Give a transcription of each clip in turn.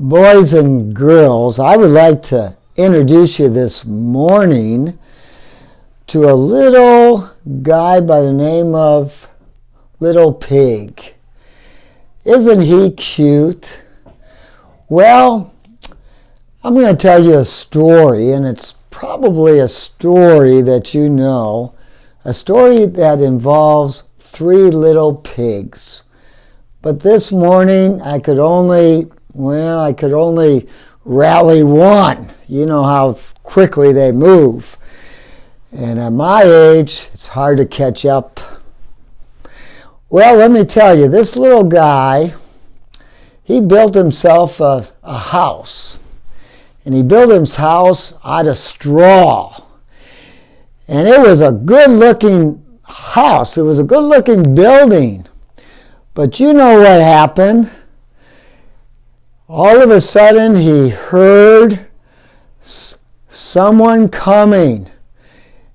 Boys and girls, I would like to introduce you this morning to a little guy by the name of Little Pig. Isn't he cute? Well, I'm going to tell you a story, and it's probably a story that you know, a story that involves three little pigs. But this morning I could only rally one. You know how quickly they move. And at my age, it's hard to catch up. Well, let me tell you, this little guy, he built himself a house. And he built his house out of straw. And it was a good-looking house. It was a good-looking building. But you know what happened? All of a sudden, he heard someone coming.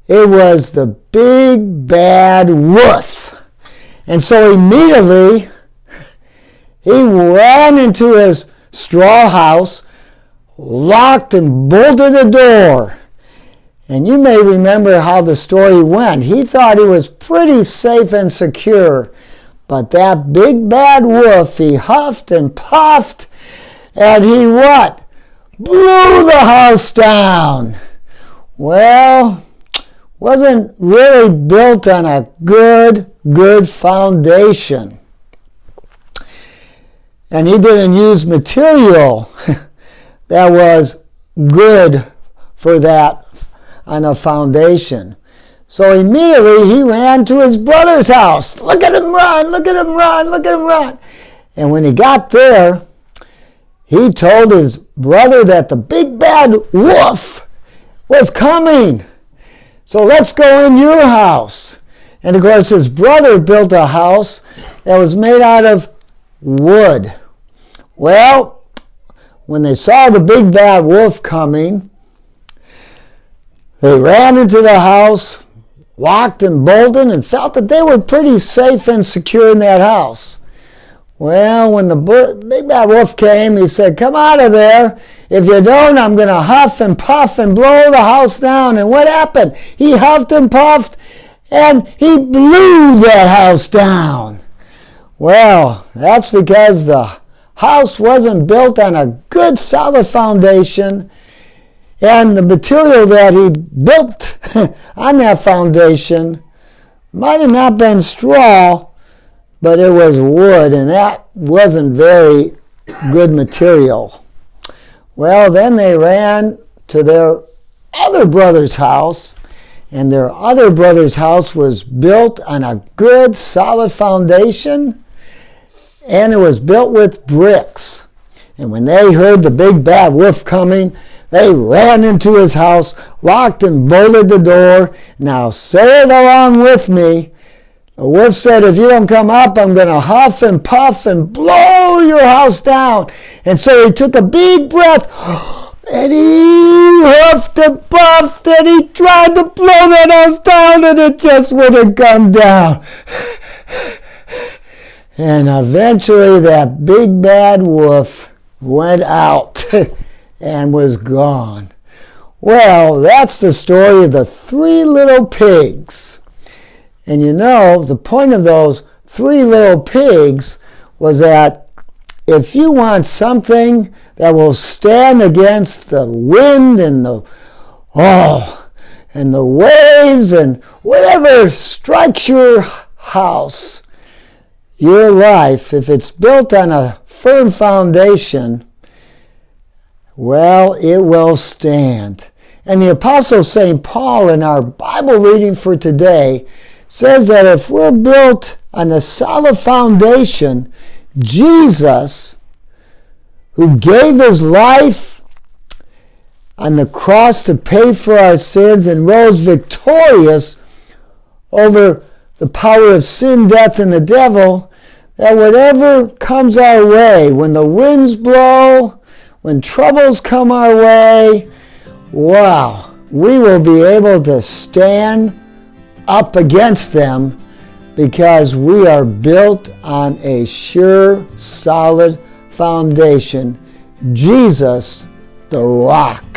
It was the big bad wolf. And so immediately, he ran into his straw house, locked and bolted the door. And you may remember how the story went. He thought he was pretty safe and secure. But that big bad wolf, he huffed and puffed, and he what? Blew the house down. Well, wasn't really built on a good foundation. And he didn't use material that was good for that on a foundation. So immediately he ran to his brother's house. Look at him run, look at him run, look at him run. And when he got there, he told his brother that the big bad wolf was coming. So let's go in your house. And of course his brother built a house that was made out of wood. Well, when they saw the big bad wolf coming, they ran into the house, locked and bolted, and felt that they were pretty safe and secure in that house. Well, when the big bad wolf came, he said, "Come out of there. If you don't, I'm going to huff and puff and blow the house down." And what happened? He huffed and puffed, and he blew that house down. Well, that's because the house wasn't built on a good, solid foundation. And the material that he built on that foundation might have not been straw, but it was wood, and that wasn't very good material. Well, then they ran to their other brother's house, and their other brother's house was built on a good, solid foundation, and it was built with bricks. And when they heard the big bad wolf coming, they ran into his house, locked and bolted the door. Now say it along with me. The wolf said, "If you don't come up, I'm going to huff and puff and blow your house down." And so he took a big breath, and he huffed and puffed, and he tried to blow that house down, and it just wouldn't come down. And eventually that big bad wolf went out and was gone. Well, that's the story of the three little pigs. And you know, the point of those three little pigs was that if you want something that will stand against the wind and the waves and whatever strikes your house, your life, if it's built on a firm foundation, well, it will stand. And the Apostle St. Paul in our Bible reading for today says that if we're built on a solid foundation, Jesus, who gave his life on the cross to pay for our sins and rose victorious over the power of sin, death, and the devil, that whatever comes our way, when the winds blow, when troubles come our way, wow, we will be able to stand up against them because we are built on a sure, solid foundation, Jesus, the rock.